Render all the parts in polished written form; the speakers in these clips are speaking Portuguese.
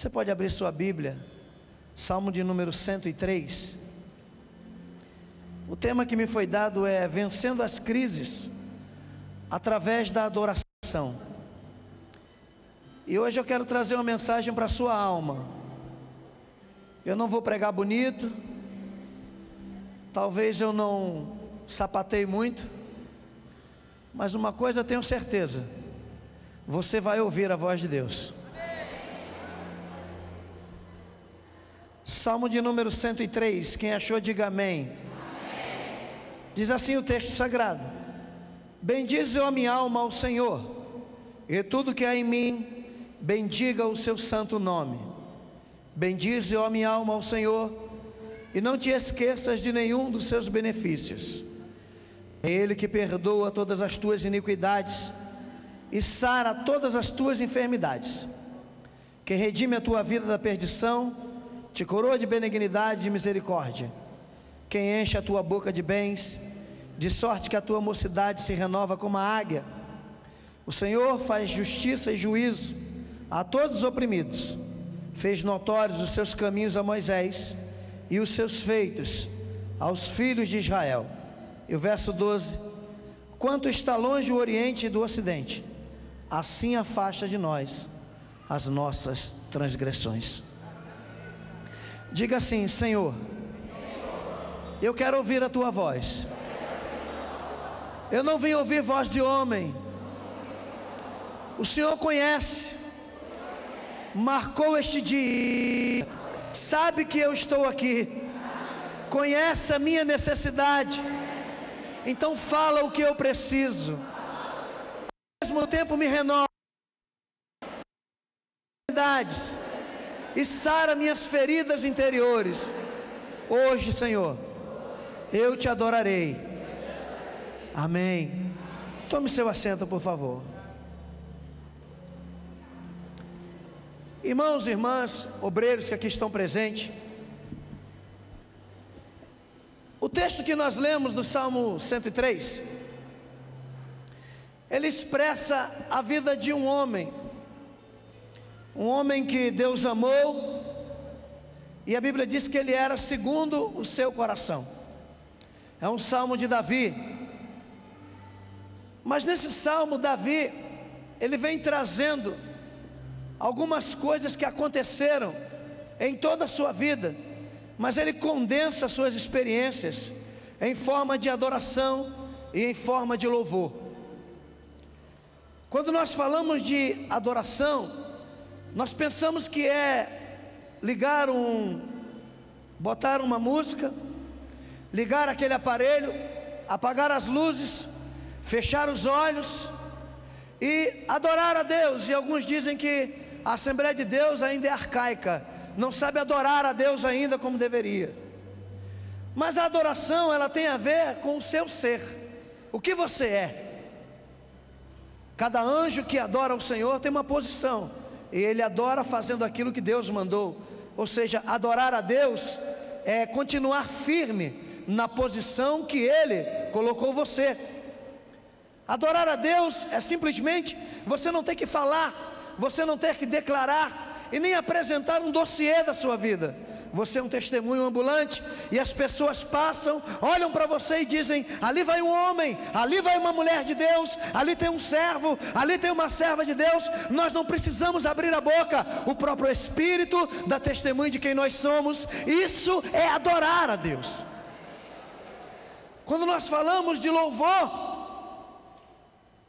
Você pode abrir sua Bíblia, Salmo de número 103. O tema que me foi dado é vencendo as crises através da adoração. E hoje eu quero trazer uma mensagem para a sua alma. Eu não vou pregar bonito, talvez eu não sapateie muito, mas uma coisa eu tenho certeza: você vai ouvir a voz de Deus. Salmo de número 103, quem achou diga amém. Amém. Diz assim o texto sagrado: bendize, ó minha alma, ao Senhor, e tudo que há em mim, bendiga o seu santo nome. Bendize, ó minha alma, ao Senhor, e não te esqueças de nenhum dos seus benefícios. É Ele que perdoa todas as tuas iniquidades e sara todas as tuas enfermidades, que redime a tua vida da perdição, te coroa de benignidade e de misericórdia, quem enche a tua boca de bens, de sorte que a tua mocidade se renova como a águia. O Senhor faz justiça e juízo a todos os oprimidos, fez notórios os seus caminhos a Moisés e os seus feitos aos filhos de Israel. E o verso 12: quanto está longe o Oriente do Ocidente, assim afasta de nós as nossas transgressões. Diga assim: Senhor, eu quero ouvir a tua voz. Eu não vim ouvir voz de homem. O Senhor conhece, marcou este dia, sabe que eu estou aqui, conhece a minha necessidade. Então fala o que eu preciso, ao mesmo tempo me renova e sara minhas feridas interiores. Hoje, Senhor, eu te adorarei. Amém. Tome seu assento, por favor. Irmãos e irmãs, obreiros que aqui estão presentes, o texto que nós lemos do Salmo 103, ele expressa a vida de um homem que Deus amou, e a Bíblia diz que ele era segundo o seu coração. É um salmo de Davi. Mas nesse salmo, Davi, ele vem trazendo algumas coisas que aconteceram em toda a sua vida, mas ele condensa suas experiências em forma de adoração e em forma de louvor. Quando nós falamos de adoração, nós pensamos que é botar uma música, ligar aquele aparelho, apagar as luzes, fechar os olhos e adorar a Deus. E alguns dizem que a Assembleia de Deus ainda é arcaica, não sabe adorar a Deus ainda como deveria. Mas a adoração, ela tem a ver com o seu ser, o que você é. Cada anjo que adora o Senhor tem uma posição, e ele adora fazendo aquilo que Deus mandou. Ou seja, adorar a Deus é continuar firme na posição que Ele colocou você. Adorar a Deus é simplesmente você não ter que falar, você não ter que declarar e nem apresentar um dossiê da sua vida. Você é um testemunho ambulante, e as pessoas passam, olham para você e dizem: ali vai um homem, ali vai uma mulher de Deus, ali tem um servo, ali tem uma serva de Deus. Nós não precisamos abrir a boca, o próprio Espírito dá testemunho de quem nós somos. Isso é adorar a Deus. Quando nós falamos de louvor,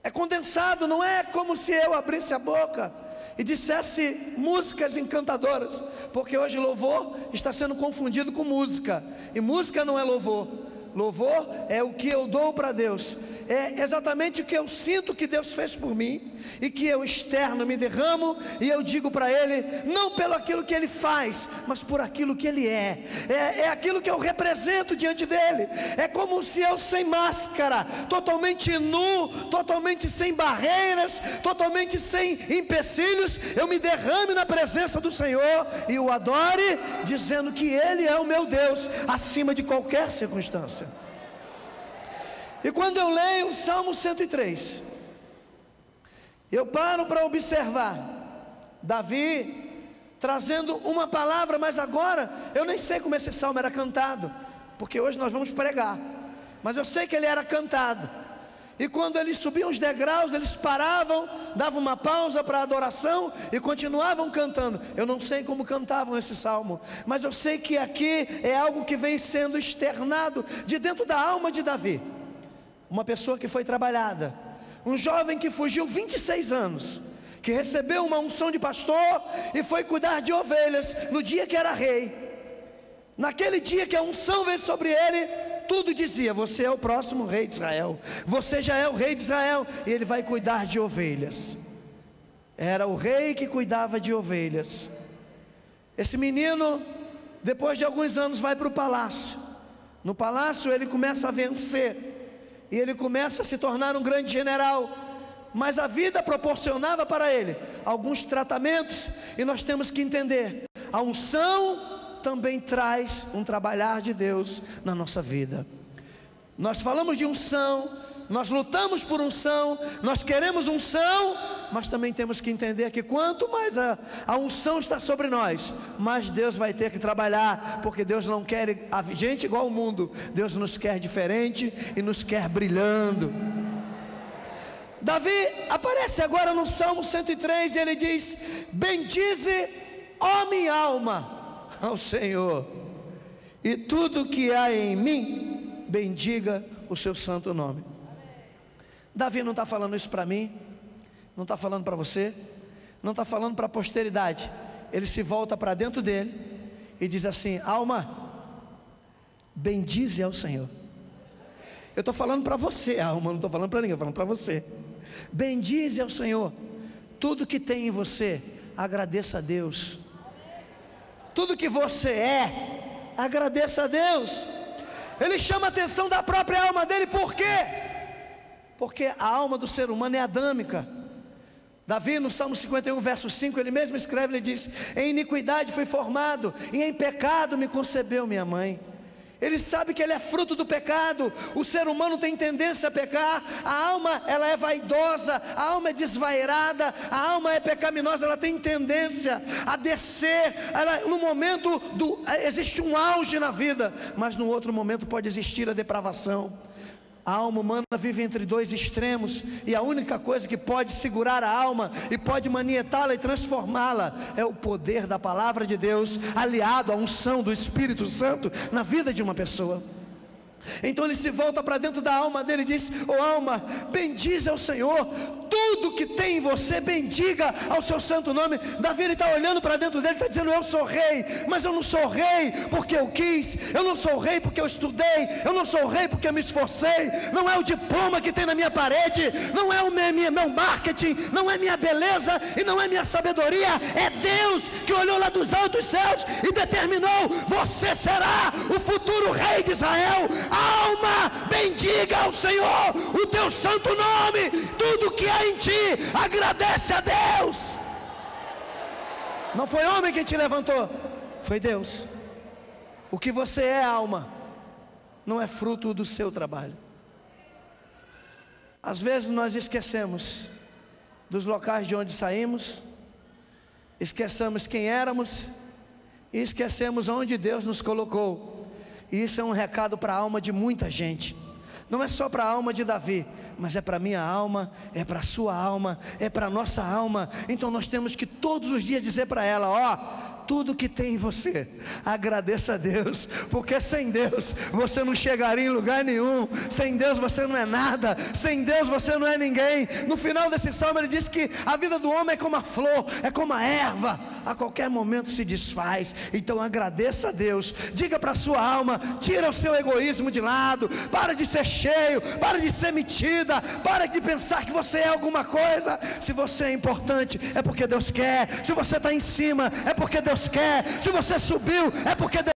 é condensado, não é como se eu abrisse a boca e dissesse músicas encantadoras, porque hoje louvor está sendo confundido com música, e música não é louvor. Louvor é o que eu dou para Deus, é exatamente o que eu sinto que Deus fez por mim, e que eu externo, me derramo, e eu digo para Ele, não pelo aquilo que Ele faz, mas por aquilo que Ele é aquilo que eu represento diante dEle. É como se eu, sem máscara, totalmente nu, totalmente sem barreiras, totalmente sem empecilhos, eu me derrame na presença do Senhor, e o adore, dizendo que Ele é o meu Deus, acima de qualquer circunstância. E quando eu leio o Salmo 103, eu paro para observar Davi trazendo uma palavra, mas agora eu nem sei como esse salmo era cantado, porque hoje nós vamos pregar, mas eu sei que ele era cantado. E quando eles subiam os degraus, eles paravam, davam uma pausa para a adoração e continuavam cantando. Eu não sei como cantavam esse salmo, mas eu sei que aqui é algo que vem sendo externado de dentro da alma de Davi. Uma pessoa que foi trabalhada, um jovem que fugiu 26 anos, que recebeu uma unção de pastor e foi cuidar de ovelhas no dia que era rei. Naquele dia que a unção veio sobre ele, tudo dizia: você é o próximo rei de Israel, você já é o rei de Israel, e ele vai cuidar de ovelhas. Era o rei que cuidava de ovelhas. Esse menino, depois de alguns anos, vai para o palácio. No palácio ele começa a vencer, e ele começa a se tornar um grande general. Mas a vida proporcionava para ele alguns tratamentos, e nós temos que entender: a unção também traz um trabalhar de Deus na nossa vida. Nós falamos de unção, nós lutamos por unção, nós queremos unção, mas também temos que entender que quanto mais a unção está sobre nós, mais Deus vai ter que trabalhar, porque Deus não quer a gente igual ao mundo. Deus nos quer diferente e nos quer brilhando. Davi aparece agora no Salmo 103 e ele diz: bendize, ó minha alma, ao Senhor, e tudo que há em mim, bendiga o seu santo nome. Davi não está falando isso para mim, não está falando para você, não está falando para a posteridade. Ele se volta para dentro dele e diz assim: alma, bendize ao Senhor. Eu estou falando para você, alma, não estou falando para ninguém, estou falando para você. Bendize ao Senhor, tudo que tem em você, agradeça a Deus. Tudo que você é, agradeça a Deus. Ele chama a atenção da própria alma dele, por quê? Porque a alma do ser humano é adâmica. Davi no Salmo 51 verso 5, ele mesmo escreve, ele diz: em iniquidade fui formado, e em pecado me concebeu minha mãe. Ele sabe que ele é fruto do pecado. O ser humano tem tendência a pecar. A alma, ela é vaidosa, a alma é desvairada, a alma é pecaminosa, ela tem tendência a descer. No momento existe um auge na vida, mas no outro momento pode existir a depravação. A alma humana vive entre dois extremos, e a única coisa que pode segurar a alma e pode manietá-la e transformá-la é o poder da palavra de Deus, aliado à unção do Espírito Santo na vida de uma pessoa. Então ele se volta para dentro da alma dele e diz: ô alma, bendize ao Senhor, tudo que tem em você, bendiga ao seu santo nome. Davi, ele está olhando para dentro dele, está dizendo: eu sou rei, mas eu não sou rei porque eu quis, eu não sou rei porque eu estudei, eu não sou rei porque eu me esforcei. Não é o diploma que tem na minha parede, não é o meu marketing, não é minha beleza e não é minha sabedoria. É Deus que olhou lá dos altos céus e determinou: você será o futuro rei de Israel. Alma, bendiga ao Senhor o teu santo nome. Tudo que há em ti, agradece a Deus. Não foi homem que te levantou, foi Deus. O que você é, alma, não é fruto do seu trabalho. Às vezes nós esquecemos dos locais de onde saímos, esquecemos quem éramos e esquecemos onde Deus nos colocou. E isso é um recado para a alma de muita gente. Não é só para a alma de Davi, mas é para a minha alma, é para a sua alma, é para a nossa alma. Então nós temos que todos os dias dizer para ela: ó, tudo que tem em você, agradeça a Deus, porque sem Deus você não chegaria em lugar nenhum. Sem Deus você não é nada, sem Deus você não é ninguém. No final desse salmo ele diz que a vida do homem é como a flor, é como a erva, a qualquer momento se desfaz. Então agradeça a Deus, diga para a sua alma: tira o seu egoísmo de lado, para de ser cheio, para de ser metida, para de pensar que você é alguma coisa. Se você é importante, é porque Deus quer. Se você está em cima, é porque Deus quer. Se você subiu, é porque Deus